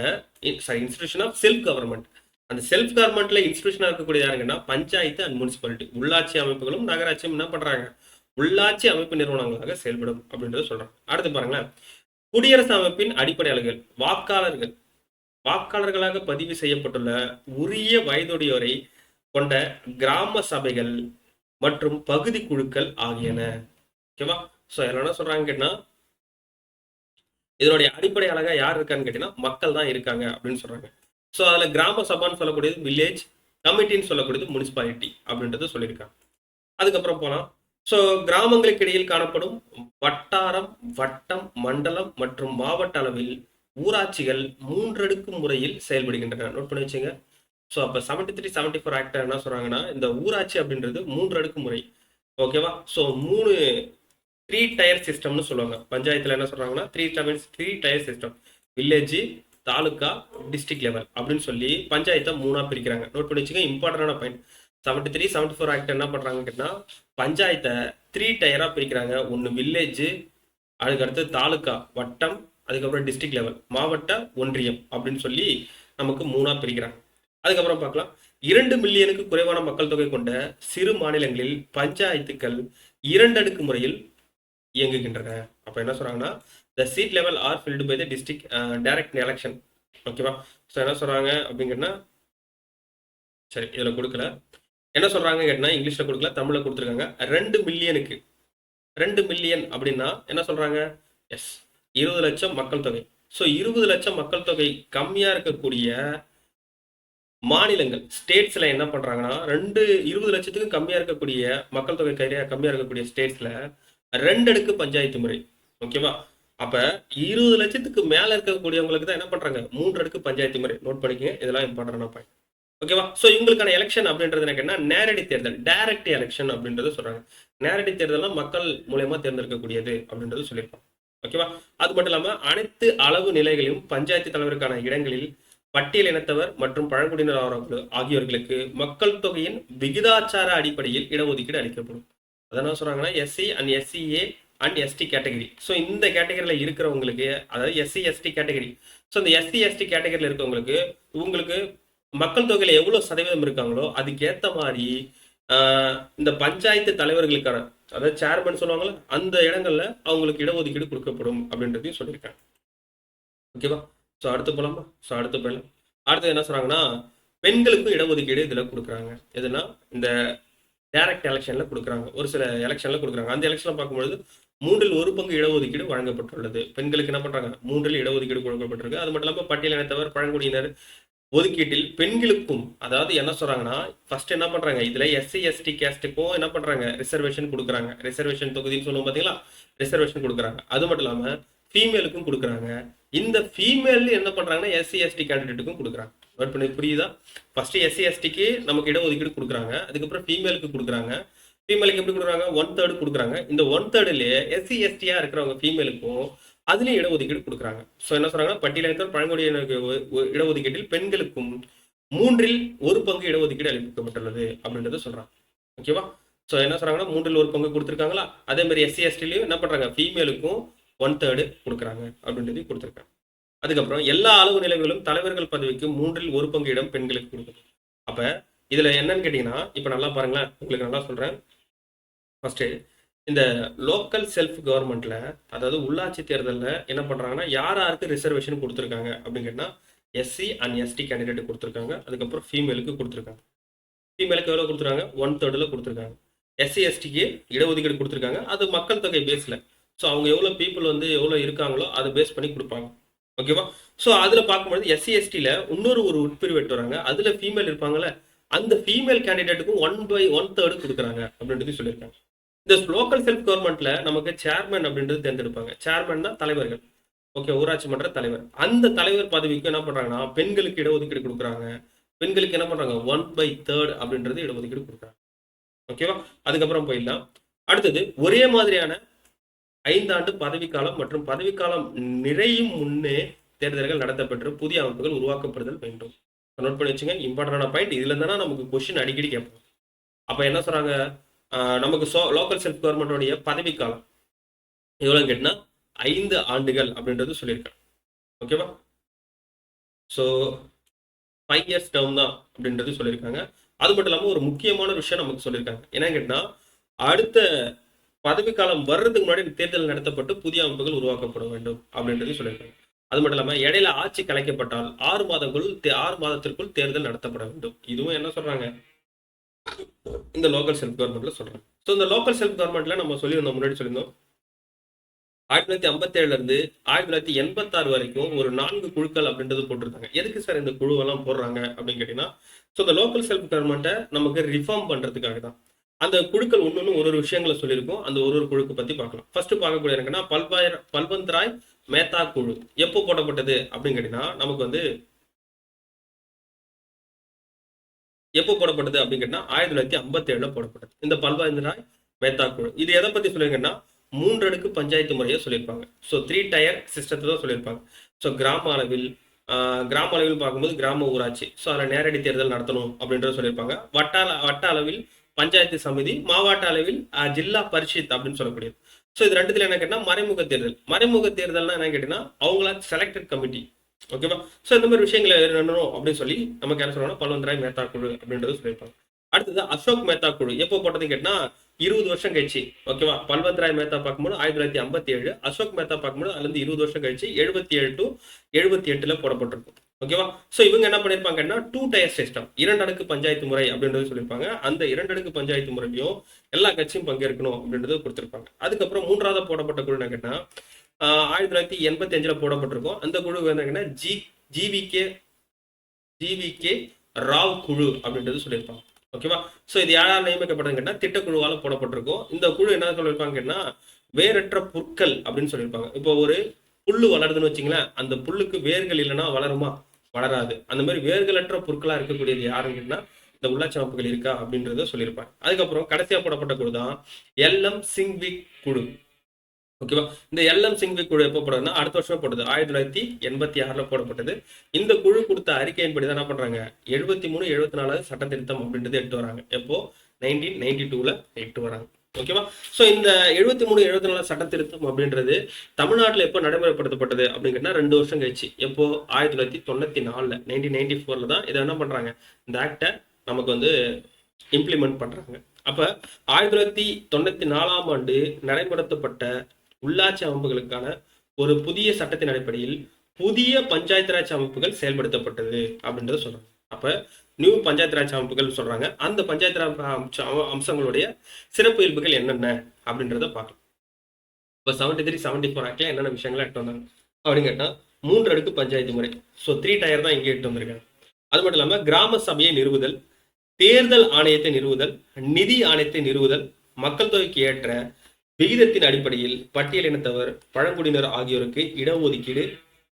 இன்ஸ்டிடியூஷன் ஆஃப் செல்ஃப் கவர்மெண்ட். அந்த செல்ஃப் கவர்மெண்ட்ல இன்ஸ்டிடியூஷனா இருக்கக்கூடிய யாருங்கன்னா பஞ்சாயத்து அண்ட் முனிசிபாலிட்டி, உள்ளாட்சி அமைப்புகளும் நகராட்சியும் என்ன பண்றாங்க, உள்ளாட்சி அமைப்பு நிறுவனங்களாக செயல்படும் அப்படின்றத சொல்றாங்க. அடுத்து பாருங்களேன், குடியரசு அமைப்பின் அடிப்படை அலகுகள். வாக்காளர்கள் வாக்காளர்களாக பதிவு செய்யப்பட்டுள்ள உரிய வயதுடையோரை கொண்ட கிராம சபைகள் மற்றும் பகுதி குழுக்கள் ஆகியன. ஓகேவா? ஸோ என்ன சொல்றாங்க கேட்டீங்கன்னா, இதனுடைய அடிப்படை அழகா யார் இருக்கான்னு கேட்டீங்கன்னா மக்கள் தான் இருக்காங்க அப்படின்னு சொல்றாங்க. ஸோ அதுல கிராம சபான்னு சொல்லக்கூடியது வில்லேஜ், கமிட்டின்னு சொல்லக்கூடியது முனிசிபாலிட்டி அப்படின்றது சொல்லியிருக்காங்க. அதுக்கப்புறம் போலாம். ஸோ கிராமங்களுக்கு இடையில் காணப்படும் வட்டாரம், வட்டம், மண்டலம் மற்றும் மாவட்ட அளவில் ஊராட்சிகள் மூன்றடுக்கு முறையில் செயல்படுகின்றன. நோட் பண்ணி வச்சுங்க. ஸோ அப்போ 73-74 ஆக்ட் என்ன சொல்றாங்கன்னா, இந்த ஊராட்சி அப்படின்றது மூன்று அடுக்கு முறை. ஓகேவா? ஸோ 3 டயர் சிஸ்டம்னு சொல்லுவாங்க. பஞ்சாயத்துல என்ன சொல்றாங்கன்னா 3 tier system. Village, taluka, district level அப்படின்னு சொல்லி பஞ்சாயத்தை 3ஆ பிரிக்கிறாங்க. நோட் பண்ணி வச்சுங்க. இம்பார்ட்டன்டான பாயிண்ட். 73-74 ஆக்ட் என்ன பண்றாங்க கேட்டா, பஞ்சாயத்தை 3 டயரா பிரிக்கிறாங்க. ஒன்னு வில்லேஜ், அதுக்கடுத்து தாலுக்கா, வட்டம், அதுக்கப்புறம் டிஸ்ட்ரிக்ட் லெவல், மாவட்ட, ஒன்றியம் அப்படின்னு சொல்லி நமக்கு 3ஆ பிரிக்கிறாங்க. அதுக்கப்புறம் பார்க்கலாம். 2 மில்லியனுக்கு குறைவான மக்கள் தொகை கொண்ட சிறு மாநிலங்களில் பஞ்சாயத்துக்கள் 2 அடுக்கு முறையில் இயங்குகின்றன. அப்ப என்ன சொல்றாங்கன்னா, the seat level are filled by the district direct election. ஓகேவா? ஸோ என்ன சொல்றாங்க அப்படிங்கன்னா, சரி இதுல கொடுக்கல, என்ன சொல்றாங்க கேட்டா இங்கிலீஷ்ல கொடுக்கல, தமிழ்ல கொடுத்துருக்காங்க. 2 மில்லியனுக்கு 2 மில்லியன் அப்படின்னா என்ன சொல்றாங்க, எஸ் 20 லட்சம் மக்கள் தொகை. ஸோ 20 லட்சம் மக்கள் தொகை கம்மியா இருக்கக்கூடிய மாநிலங்கள், ஸ்டேட்ஸ்ல என்ன பண்றாங்கன்னா, 20 லட்சத்துக்கு கம்மியா இருக்கக்கூடிய மக்கள் தொகை கம்மியா இருக்கக்கூடிய ஸ்டேட்ஸ்ல 2 அடுக்கு பஞ்சாயத்து முறை. ஓகேவா? அப்ப 20 லட்சத்துக்கு மேல இருக்கக்கூடியவங்களுக்கு தான் என்ன பண்றாங்க, 3 அடுக்கு பஞ்சாயத்து முறை. நோட் பண்ணிக்கங்க, இதெல்லாம் இம்பார்ட்டன்டான பாயிண்ட். ஓகேவா? ஸோ இவங்களுக்கான எலெக்ஷன் அப்படின்றது என்ன, நேரடி தேர்தல், டைரக்ட் எலெக்ஷன் அப்படின்றது சொல்றாங்க. நேரடி தேர்தலாம் மக்கள் மூலயமா தேர்ந்தெடுக்கக்கூடியது அப்படின்றது சொல்லியிருப்பாங்க. ஓகேவா? அது மட்டும் இல்லாம அனைத்து அளவு நிலைகளையும் பஞ்சாயத்து தலைவருக்கான இடங்களில் பட்டியல் இனத்தவர் மற்றும் பழங்குடியினர் ஆகியோர்களுக்கு மக்கள் தொகையின் விகிதாச்சார அடிப்படையில் இடஒதுக்கீடு அளிக்கப்படும். அதான் சொல்றாங்கன்னா SC and SCA and ST category. So இந்த கேட்டகரியில இருக்கிறவங்களுக்கு, அதாவது எஸ்சி எஸ்டி கேட்டகரி, ஸோ இந்த எஸ்சி எஸ்டி கேட்டகரியில் இருக்கவங்களுக்கு உங்களுக்கு மக்கள் தொகையில எவ்வளவு சதவீதம் இருக்காங்களோ அதுக்கேற்ற மாதிரி இந்த பஞ்சாயத்து தலைவர்களுக்கான, அதாவது சேர்மன் சொல்லுவாங்கல்ல, அந்த இடங்கள்ல அவங்களுக்கு இடஒதுக்கீடு கொடுக்கப்படும் அப்படின்றதையும் சொல்லியிருக்காங்க. ஓகேவா? ஸோ அடுத்து போலாமா? ஸோ அடுத்து போயிடலாம். அடுத்து என்ன சொல்றாங்கன்னா, பெண்களுக்கும் இடஒதுக்கீடு இதுல கொடுக்குறாங்க. எதுனா இந்த டைரக்ட் எலெக்ஷன்ல கொடுக்குறாங்க, ஒரு சில எலெக்ஷன்ல கொடுக்குறாங்க. அந்த எலெக்ஷன்ல பார்க்கும்பொழுது 1/3 பங்கு இடஒதுக்கீடு வழங்கப்பட்டுள்ளது. பெண்களுக்கு என்ன பண்றாங்க, 1/3 இடஒதுக்கீடு கொடுக்கப்பட்டிருக்கு. அது மட்டும் இல்லாம பட்டியல் இனத்தவர், பழங்குடியினர் ஒதுக்கீட்டில் பெண்களுக்கும், அதாவது என்ன சொல்றாங்கன்னா, ஃபர்ஸ்ட் என்ன பண்றாங்க, இதுல எஸ்சி எஸ்டி கேஸ்டுக்கும் என்ன பண்றாங்க, ரிசர்வேஷன் கொடுக்குறாங்க. ரிசர்வேஷன் தொகுதின்னு சொல்லுவோம் பாத்தீங்களா, ரிசர்வேஷன் கொடுக்குறாங்க. அது மட்டும் இல்லாம ஃபீமேலுக்கும் கொடுக்குறாங்க. இந்த ஃபீமேல் என்ன பண்றாங்கன்னா எஸ்சி எஸ்டி கேண்டிடேட்டுக்கும் கொடுக்குறாங்க. நோட் பண்ணி புரியுதா? ஃபர்ஸ்ட் எஸ்சி எஸ்டிக்கு நமக்கு இடஒதுக்கீடு கொடுக்குறாங்க, அதுக்கப்புறம் ஃபீமேலுக்கு கொடுக்குறாங்க. ஃபீமேலுக்கு எப்படி கொடுக்குறாங்க, 1/3 கொடுக்குறாங்க. இந்த 1/3லயே எஸ்சி எஸ்டியா இருக்கிறவங்க ஃபீமேலுக்கும் அதுலயும் இடஒதுக்கீடு கொடுக்குறாங்க. ஸோ என்ன சொல்றாங்கன்னா, பட்டியலினத்தவர் பழங்குடியினருக்கு இடஒதுக்கீட்டில் பெண்களுக்கும் 1/3 பங்கு இடஒதுக்கீடு அளிக்கப்பட்டுள்ளது அப்படின்றத சொல்றாங்க. ஓகேவா? ஸோ என்ன சொல்றாங்கன்னா, 1/3 பங்கு கொடுத்துருக்காங்களா, அதே மாதிரி எஸ்சி எஸ்டிலையும் என்ன பண்றாங்க, ஃபீமேலுக்கும் 1/3 கொடுக்குறாங்க அப்படின்றதையும் கொடுத்துருக்காங்க. அதுக்கப்புறம் எல்லா அளவு நிலைகளும் தலைவர்கள் பதவிக்கு 1/3 பங்கு இடம் பெண்களுக்கு கொடுக்கணும். அப்ப இதுல என்னன்னு கேட்டீங்கன்னா, இப்ப நல்லா பாருங்களேன், உங்களுக்கு நல்லா சொல்றேன். ஃபர்ஸ்ட் இந்த லோக்கல் செல்ஃப் கவர்மெண்ட்ல, அதாவது உள்ளாட்சி தேர்தலில் என்ன பண்றாங்கன்னா, யாருக்கு ரிசர்வேஷன் கொடுத்துருக்காங்க அப்படின்னு கேட்டா எஸ்சி அண்ட் எஸ்டி கேண்டிடேட் கொடுத்துருக்காங்க. அதுக்கப்புறம் ஃபீமேலுக்கு கொடுத்துருக்காங்க. ஃபீமேலுக்கு எவ்வளவு கொடுத்துருக்காங்க, 1/3 கொடுத்துருக்காங்க. எஸ்சி எஸ்டிக்கு இடஒதுக்கீடு கொடுத்துருக்காங்க. அது மக்கள் தொகை பேஸ்ல, ஸோ அவங்க எவ்வளவு பீப்புள் வந்து எவ்வளவு இருக்காங்களோ அதை பேஸ் பண்ணி கொடுப்பாங்க. ஓகேவா? ஸோ அதுல பார்க்கும்போது எஸ்சி எஸ்டில ஒரு உட்பிரிவு வெட்டு வராங்க. அதுல ஃபீமேல் இருப்பாங்கல்ல, அந்த ஃபீமேல் கேண்டிடேட்டுக்கும் 1/3 கொடுக்குறாங்க அப்படின்றது சொல்லியிருக்காங்க. இந்த லோக்கல் செல்ஃப் கவர்மெண்ட்ல நமக்கு சேர்மன் அப்படின்றது தேர்ந்தெடுப்பாங்க. சேர்மன் தான் தலைவர்கள். ஓகே, ஊராட்சி மன்ற தலைவர். அந்த தலைவர் பதவிக்கு என்ன பண்றாங்கன்னா, பெண்களுக்கு இடஒதுக்கீடு கொடுக்குறாங்க. பெண்களுக்கு என்ன பண்றாங்க, 1/3 அப்படின்றது இடஒதுக்கீடு கொடுக்குறாங்க. ஓகேவா? அதுக்கப்புறம் போயிடலாம். அடுத்தது, ஒரே மாதிரியான 5 ஆண்டு பதவிக்காலம் மற்றும் பதவிக்காலம் நிறையும் முன்னே தேர்தல்கள் நடத்தப்பட்டு புதிய அமைப்புகள் உருவாக்கப்படுதல் வேண்டும். நோட் பண்ணி வச்சுங்க, இம்பார்ட்டன்டான பாயிண்ட். இதுல இருந்தா நமக்கு கொஸ்டின் அடிக்கடி கேட்போம். அப்ப என்ன சொல்றாங்க, நமக்கு லோக்கல் செல்ஃப் கவர்மெண்டோடைய பதவிக்காலம் எவ்வளவு கேட்டா 5 ஆண்டுகள் அப்படின்றது சொல்லியிருக்காங்க. ஓகேவா? ஸோ 5 இயர்ஸ் டேர்ம் தான் அப்படின்றது சொல்லியிருக்காங்க. அது மட்டும் இல்லாமல் ஒரு முக்கியமான விஷயம் நமக்கு சொல்லியிருக்காங்க. என்னன்னு கேட்டால், அடுத்த பதவிக்காலம் வர்றதுக்கு முன்னாடி தேர்தல் நடத்தப்பட்டு புதிய அமைப்புகள் உருவாக்கப்பட வேண்டும் அப்படின்றது சொல்லியிருக்காங்க. அது மட்டும் இல்லாமல் இடையில ஆட்சி கலைக்கப்பட்டால் 6 மாதத்திற்குள் தேர்தல் நடத்தப்பட வேண்டும். இதுவும் என்ன சொல்றாங்க, இந்த லோக்கல் செல்ஃப் கவர்மெண்ட்ல சொல்றாங்க. ஸோ இந்த லோக்கல் செல்ஃப் கவர்மெண்ட்ல நம்ம சொல்லியிருந்தோம், முன்னாடி சொல்லியிருந்தோம் 1957 இருந்து 1986 வரைக்கும் ஒரு 4 குழுக்கள் அப்படின்றது போட்டிருக்காங்க. எதுக்கு சார் இந்த குழுவெல்லாம் போடுறாங்க அப்படின்னு கேட்டீங்கன்னா, ஸோ இந்த லோக்கல் செல்ஃப் கவர்மெண்ட்டை நமக்கு ரிஃபார்ம் பண்றதுக்காக தான். அந்த குழுக்கள் ஒன்னொன்னு ஒரு விஷயங்களை சொல்லியிருக்கோம். அந்த ஒரு குழுக்கு பத்தி பார்க்கலாம். ஃபர்ஸ்ட் பார்க்கக்கூடிய என்னன்னா, பல்வந்த் ராய் மேத்தா குழு எப்போ போடப்பட்டது அப்படின்னு கேட்டீங்கன்னா, நமக்கு வந்து எப்போ போடப்பட்டது அப்படின்னு கேட்டா 1957 போடப்பட்டது இந்த பல்வந்த் ராய் மேத்தா குழு. இது எதை பத்தி சொல்லியிருக்கேன்னா, 3 அடுக்கு பஞ்சாயத்து முறையை சொல்லியிருப்பாங்க. ஸோ 3 டயர் சிஸ்டத்தை தான் சொல்லியிருப்பாங்க. ஸோ கிராம அளவில் பார்க்கும்போது கிராம ஊராட்சி, ஸோ அதில் நேரடி தேர்தல் நடத்தணும் அப்படின்றத சொல்லியிருப்பாங்க. வட்ட அளவில் பஞ்சாயத்து சமிதி, மாவட்ட அளவில் ஜில்லா பரிஷத் அப்படின்னு சொல்லக்கூடியது. ஸோ இது ரெண்டுத்துல என்ன கேட்டா மறைமுக தேர்தல்னா என்ன கேட்டீங்கன்னா, அவங்கள செலக்டட் கமிட்டி. ஓகேவா? ஸோ இந்த மாதிரி விஷயங்களை என்னணும் அப்படின்னு சொல்லி நமக்கு என்ன சொல்லணும், பல்வந்த் ராய் மேத்தா குழு அப்படின்றது சொல்லியிருப்பாங்க. அடுத்தது அசோக் மேத்தா குழு எப்போ போட்டதுன்னு கேட்டா 20 வருஷம் கழிச்சு. ஓகேவா? பல்வந்த் ராய் மேத்தா பார்க்கும்போது 1957, அசோக் மேத்தா பார்க்கும்போது அதுல இருந்து 20 வருஷம் கழிச்சு 77 to 78 போடப்பட்டிருக்கும். ஓகேவா? ஸோ இவங்க என்ன பண்ணிருப்பாங்கன்னா 2 டயர் சிஸ்டம், 2 அடுக்கு பஞ்சாயத்து முறை அப்படின்றது சொல்லியிருப்பாங்க. அந்த 2 அடுக்கு பஞ்சாயத்து முறையிலையும் எல்லா கட்சியும் பங்கேற்கணும் அப்படின்றது கொடுத்திருப்பாங்க. அதுக்கப்புறம் 3வது போடப்பட்ட குழு என்ன கேட்டா 1985 போடப்பட்டிருக்கும். அந்த குழு என்னங்கன்னா ஜிவிகே ராவ் குழு அப்படின்றது சொல்லியிருப்பாங்க. ஓகேவா? ஸோ இது யாரால் நியமிக்கப்பட்டதுன்னு கேட்டா திட்டக்குழுவால போடப்பட்டிருக்கும். இந்த குழு என்ன சொல்லியிருப்பாங்க கேட்டா, வேரற்ற புற்கள் அப்படின்னு சொல்லியிருப்பாங்க. இப்போ ஒரு புல்லு வளருதுன்னு வச்சுங்களேன், அந்த புல்லுக்கு வேர்கள் இல்லைன்னா வளருமா? வளராது. அந்த மாதிரி வேர்களற்ற பொருட்களா இருக்கக்கூடியது யாருன்னு கேட்டா இந்த உள்ளாட்சி அமைப்புகள் இருக்கா அப்படின்றத சொல்லியிருப்பாங்க. அதுக்கப்புறம் கடைசியா போடப்பட்ட குழு தான் எல்எம் சிங்வி குழு. ஓகேவா? இந்த எல்எம் சிங்வி குழு எப்போ போடுறதுன்னா அடுத்த வருஷம் போட்டது 1986 போடப்பட்டது. இந்த குழு கொடுத்த அறிக்கையின்படி தான் என்ன பண்றாங்க, 73, 74 சட்ட திருத்தம் அப்படின்றது எட்டு வராங்க. எப்போ 1992 எட்டு வராங்க. ஓகேவா? ஸோ இந்த 73, 74 சட்ட திருத்தம் அப்படின்றது தமிழ்நாட்டில் எப்போ நடைமுறைப்படுத்தப்பட்டது அப்படிங்கன்னா 2 வருஷம் கழிச்சு. எப்போ 1994 1994 தான் இதை என்ன பண்றாங்க, இந்த ஆக்டை நமக்கு வந்து இம்ப்ளிமெண்ட் பண்றாங்க. அப்ப 1994 ஆண்டு நடைமுறைப்படுத்தப்பட்ட உள்ளாட்சி அமைப்புகளுக்கான ஒரு புதிய சட்டத்தின் அடிப்படையில் புதிய பஞ்சாயத்து ராஜ் அமைப்புகள் செயல்படுத்தப்பட்டது அப்படின்றத சொல்றாங்க. அப்ப நியூ பஞ்சாயத்து ராஜ் அமைப்புகள் சொல்றாங்க. அந்த பஞ்சாயத்து ராஜ் அம்சங்களுடைய சிறப்பு இயல்புகள் என்னென்ன அப்படின்றத பார்க்கலாம். இப்போ 73, 74 ஆக்ட்ல என்னென்ன விஷயங்களை எட்டு வந்தாங்க அப்படின்னு கேட்டா 3 அடுக்கு பஞ்சாயத்து முறை. ஸோ 3 டயர் தான் இங்கே எட்டு வந்திருக்காங்க. அது மட்டும் இல்லாம கிராம சபையை நிறுவுதல், தேர்தல் ஆணையத்தை நிறுவுதல், நிதி ஆணையத்தை நிறுவுதல், மக்கள் தொகைக்கு ஏற்ற விகிதத்தின் அடிப்படையில் பட்டியலினத்தவர், பழங்குடியினர் ஆகியோருக்கு இடஒதுக்கீடு,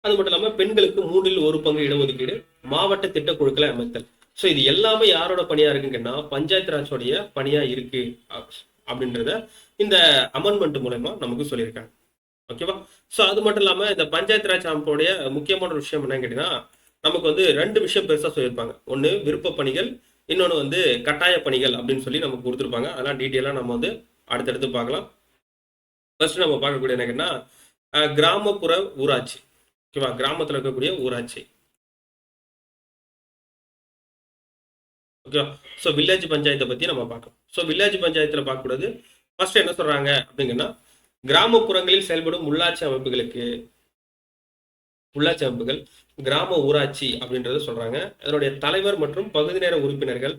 அது மட்டும் இல்லாம பெண்களுக்கு 3ல் 1 பங்கு இடஒதுக்கீடு, மாவட்ட திட்டக்குழுக்களை அமைத்தல். ஸோ இது எல்லாமே யாரோட பணியா இருக்குங்கன்னா பஞ்சாயத்து ராஜோடைய பணியா இருக்கு அப்படின்றத இந்த அமெண்ட்மெண்ட் மூலமா நமக்கு சொல்லியிருக்காங்க. ஓகேவா? ஸோ அது மட்டும் இல்லாம இந்த பஞ்சாயத்து ராஜ் அமைப்போடைய முக்கியமான ஒரு விஷயம் என்னன்னு கேட்டீங்கன்னா, நமக்கு வந்து 2 விஷயம் பெருசா சொல்லியிருப்பாங்க. ஒன்று விருப்ப பணிகள், இன்னொன்று வந்து கட்டாய பணிகள் அப்படின்னு சொல்லி நமக்கு கொடுத்துருப்பாங்க. அதெல்லாம் டீட்டெயிலாக நம்ம வந்து அடுத்தடுத்து பார்க்கலாம். ஃபர்ஸ்ட் நம்ம பார்க்கக்கூடிய என்னன்னா கிராமப்புற ஊராட்சி. ஓகேவா? கிராமத்தில் இருக்கக்கூடிய ஊராட்சி. ஓகேவா? ஸோ வில்லேஜ் பஞ்சாயத்தை பத்தி நம்ம பார்க்கலாம். ஸோ வில்லேஜ் பஞ்சாயத்துல பார்க்கக்கூடாது. ஃபர்ஸ்ட் என்ன சொல்றாங்க அப்படிங்கன்னா, கிராமப்புறங்களில் செயல்படும் உள்ளாட்சி அமைப்புகள் கிராம ஊராட்சி அப்படின்றத சொல்றாங்க. இதனுடைய தலைவர் மற்றும் பகுதி நேர உறுப்பினர்கள்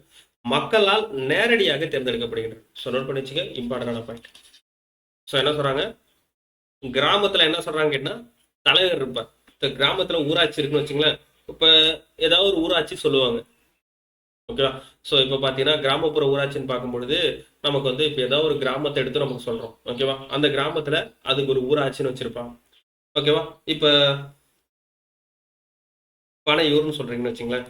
மக்களால் நேரடியாக தேர்ந்தெடுக்கப்படுகின்றனர். ஸோ நோட் பண்ணி வச்சுக்க, இம்பார்ட்டன்டான பாயிண்ட். ஸோ என்ன சொல்றாங்க, கிராமத்துல என்ன சொல்றாங்க கேட்டா தலைவர் இருப்பார். இப்போ கிராமத்துல ஊராட்சி இருக்குன்னு வச்சுங்களேன். இப்போ ஏதாவது ஒரு ஊராட்சி சொல்லுவாங்க. ஓகேவா? ஸோ இப்போ பார்த்தீங்கன்னா கிராமப்புற ஊராட்சின்னு பார்க்கும்பொழுது நமக்கு வந்து இப்போ ஏதாவது ஒரு கிராமத்தை எடுத்து நமக்கு சொல்றோம். ஓகேவா? அந்த கிராமத்துல அதுக்கு ஒரு ஊராட்சின்னு வச்சிருப்பாங்க. ஓகேவா? இப்போ பனையூர்னு சொல்றீங்கன்னு வச்சுங்களேன்.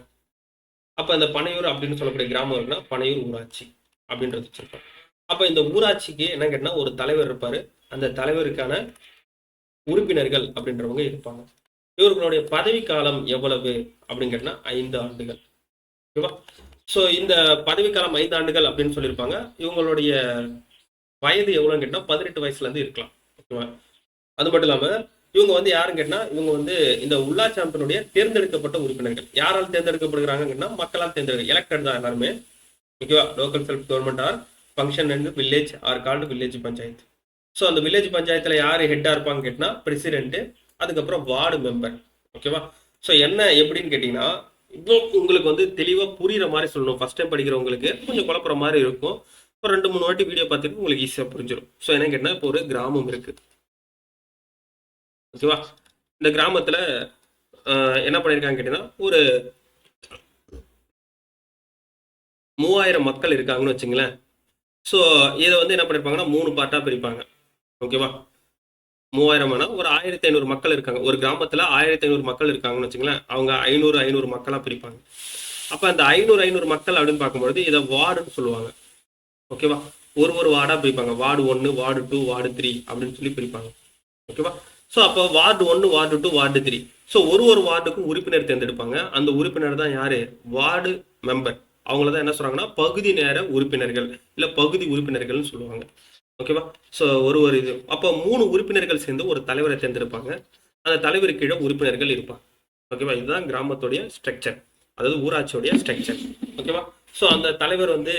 அப்போ இந்த பனையூர் அப்படின்னு சொல்லக்கூடிய கிராமம் இருக்குன்னா பனையூர் ஊராட்சி அப்படின்றது வச்சிருப்பாங்க. அப்போ இந்த ஊராட்சிக்கு என்ன கேட்டா ஒரு தலைவர் இருப்பாரு. அந்த தலைவருக்கான உறுப்பினர்கள் அப்படின்றவங்க இருப்பாங்க. இவர்களுடைய பதவி காலம் எவ்வளவு அப்படின்னு கேட்டா 5 ஆண்டுகள். ஓகேவா? ஸோ இந்த பதவிக்காலம் 5 ஆண்டுகள் அப்படின்னு சொல்லியிருப்பாங்க. இவங்களுடைய வயது எவ்வளோன்னு கேட்டால் 18 வயசுல இருந்து இருக்கலாம். ஓகேவா? அது மட்டும் இல்லாமல் இவங்க வந்து யாருன்னு கேட்டா இவங்க வந்து இந்த உள்ளாட்சி அமைப்பினுடைய தேர்ந்தெடுக்கப்பட்ட உறுப்பினர்கள். யாரால் தேர்ந்தெடுக்கப்படுகிறாங்கன்னா மக்களால் தேர்ந்தெடுக்க எலெக்டட் தான் எல்லாருமே. ஓகேவா? Local self government are function and village are called village panchayat. So அந்த வில்லேஜ் பஞ்சாயத்துல யாரு ஹெட்டா இருப்பாங்க கேட்டா பிரசிடென்ட், அதுக்கப்புறம் வார்டு மெம்பர். ஓகேவா? ஸோ என்ன எப்படின்னு கேட்டீங்கன்னா இப்போ உங்களுக்கு வந்து தெளிவா புரியுற மாதிரி சொல்லணும். ஃபர்ஸ்ட் டைம் படிக்கிறவங்களுக்கு கொஞ்சம் குழப்புற மாதிரி இருக்கும். இப்போ 2-3 வாட்டி வீடியோ பார்த்துட்டு உங்களுக்கு ஈஸியா புரிஞ்சிடும். ஸோ என்ன கேட்டா இப்போ ஒரு கிராமம் இருக்கு. ஓகேவா? இந்த கிராமத்துல என்ன பண்ணிருக்காங்க கேட்டீங்கன்னா ஒரு 3000 மக்கள் இருக்காங்கன்னு வச்சுங்களேன். ஸோ இதை வந்து என்ன பண்ணிருப்பாங்கன்னா 3 பார்ட்டா பிரிப்பாங்க. ஓகேவா? 3000 ஒரு 1500 மக்கள் இருக்காங்க. ஒரு கிராமத்துல 1500 மக்கள் இருக்காங்கன்னு வச்சுங்களேன். அவங்க 500 மக்களா பிரிப்பாங்க. அப்ப அந்த 500 மக்கள் அப்படின்னு பார்க்கும்போது இதை வார்டுன்னு சொல்லுவாங்க. ஓகேவா? ஒரு வார்டா பிரிப்பாங்க. வார்டு 1, வார்டு 2, வார்டு 3 அப்படின்னு சொல்லி பிரிப்பாங்க. ஓகேவா? ஸோ அப்போ வார்டு 1, வார்டு 2, வார்டு 3. ஸோ ஒரு வார்டுக்கும் உறுப்பினர் தேர்ந்தெடுப்பாங்க. அந்த உறுப்பினர் தான் யாரு? Ward member. அவங்கள தான் என்ன சொல்றாங்கன்னா பகுதி நேர உறுப்பினர்கள் இல்ல பகுதி உறுப்பினர்கள்னு சொல்லுவாங்க. ஓகேவா? ஸோ ஒரு இது அப்போ 3 உறுப்பினர்கள் சேர்ந்து ஒரு தலைவரை தேர்ந்தெடுப்பாங்க. அந்த தலைவர் கீழே உறுப்பினர்கள் இருப்பாங்க. ஓகேவா? இதுதான் கிராமத்துடைய ஸ்ட்ரக்சர், அதாவது ஊராட்சியோடைய ஸ்ட்ரக்சர். ஓகேவா? ஸோ அந்த தலைவர் வந்து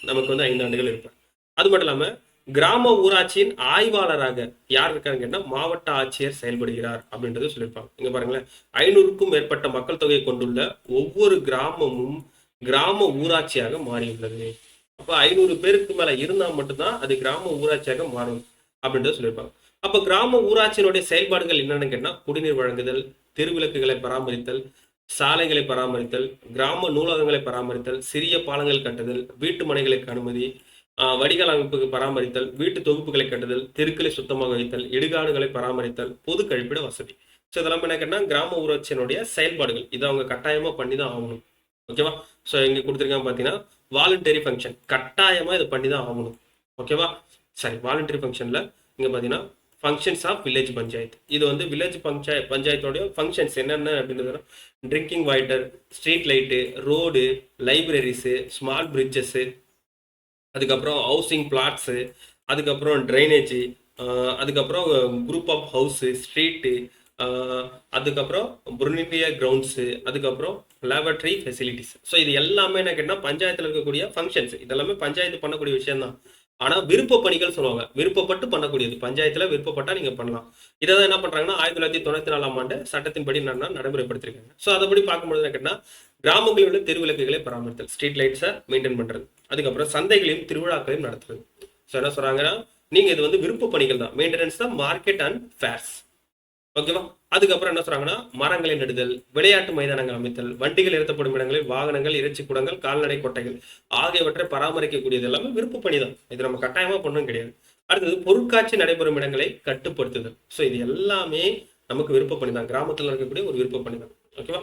நமக்கு வந்து 5 ஆண்டுகள் இருப்பார். அது மட்டும் இல்லாம கிராம ஊராட்சியின் ஆய்வாளராக யார் இருக்காருன்னு கேட்டா மாவட்ட ஆட்சியர் செயல்படுகிறார் அப்படின்றது சொல்லியிருப்பாங்க. இங்க பாருங்களேன், 500க்கும் மேற்பட்ட மக்கள் தொகையை கொண்டுள்ள ஒவ்வொரு கிராமமும் கிராம ஊராட்சியாக மாறியுள்ளது. அப்ப 500 பேருக்கு மேல இருந்தா மட்டும்தான் அது கிராம ஊராட்சியாக மாறும் அப்படின்றத சொல்லியிருப்பாங்க. அப்ப கிராம ஊராட்சியினுடைய செயல்பாடுகள் என்னன்னு கேட்டா குடிநீர் வழங்குதல், தெருவிளக்குகளை பராமரித்தல், சாலைகளை பராமரித்தல், கிராம நூலகங்களை பராமரித்தல், சிறிய பாலங்கள் கட்டுதல், வீட்டு மனைகளுக்கு அனுமதி, வடிகால் அமைப்புக்கு பராமரித்தல், வீட்டு தொகுப்புகளை கட்டுதல், தெருக்களை சுத்தமாக வைத்தல், இடுகாடுகளை பராமரித்தல், பொது கழிப்பிட வசதி. ஸோ இதெல்லாம் என்ன கேட்டா கிராம ஊராட்சியினுடைய செயல்பாடுகள். இதை அவங்க கட்டாயமா பண்ணி தான் ஆகணும். ஓகேவா? ஸோ இங்க கொடுத்துருக்காங்க பாத்தீங்கன்னா வாலண்டரி ஃபங்க்ஷன், கட்டாயமா இதை பண்ணி தான் ஆகணும். ஓகேவா? சரி, வாலண்டரி ஃபங்க்ஷன்ல இங்க பாத்தீங்கன்னா ஃபங்க்ஷன்ஸ் ஆஃப் வில்லேஜ் பஞ்சாயத்து. இது வந்து வில்லேஜ் பஞ்சாயத்தோடைய ஃபங்க்ஷன்ஸ் என்னென்ன அப்படின்றது drinking water, street light, road, libraries, small bridges, அதுக்கப்புறம் ஹவுசிங் பிளாட்ஸு, அதுக்கப்புறம் ட்ரைனேஜ், அதுக்கப்புறம் குரூப் ஆஃப் ஹவுஸு, ஸ்ட்ரீட்டு, அதுக்கப்புறம் புருனிவியர் கிரவுண்ட்ஸு, அதுக்கப்புறம் லேபரட்டரி ஃபெசிலிட்டிஸ். ஸோ இது எல்லாமே என்ன கேட்டால் பஞ்சாயத்தில் இருக்கக்கூடிய ஃபங்க்ஷன்ஸ். இதெல்லாமே பஞ்சாயத்து பண்ணக்கூடிய விஷயம் தான். ஆனால் விருப்ப பணிகள் சொல்லுவாங்க, விருப்பப்பட்டு பண்ணக்கூடியது. பஞ்சாயத்தில் விருப்பப்பட்டா நீங்கள் பண்ணலாம். இதை தான் என்ன பண்ணுறாங்கன்னா 1994ஆம் ஆண்டு சட்டத்தின்படி என்னன்னா நடைமுறைப்படுத்திருக்காங்க. ஸோ அதைப்படி பார்க்கும்போது என்ன கேட்டால் கிராமங்களில் உள்ள தெருவிளக்குகளை பராமரித்தல், ஸ்ட்ரீட் லைட்ஸை மெயின்டைன் பண்ணுறது, அதுக்கப்புறம் சந்தைகளையும் திருவிழாக்களையும் நடத்துறது. ஸோ என்ன சொல்கிறாங்கன்னா நீங்கள் இது வந்து விருப்ப பணிகள் தான், மெயின்டெனன்ஸ் தான் மார்க்கெட் அண்ட் ஃபேர்ஸ். ஓகேவா? அதுக்கப்புறம் என்ன சொல்றாங்கன்னா மரங்களை நடுதல், விளையாட்டு மைதானங்கள் அமைத்தல், வண்டிகள் நிறுத்தப்படும் இடங்களில் வாகனங்கள், இறைச்சி கூடங்கள், கால்நடை கொட்டைகள் ஆகியவற்றை பராமரிக்கக்கூடியது எல்லாமே விருப்ப பணி தான். இது நம்ம கட்டாயமா பண்ணணும் கிடையாது. அடுத்தது பொருட்காட்சி நடைபெறும் இடங்களை கட்டுப்படுத்துதல். ஸோ இது எல்லாமே நமக்கு விருப்ப பணி தான், கிராமத்தில் இருக்கக்கூடிய ஒரு விருப்ப பணி தான். ஓகேவா?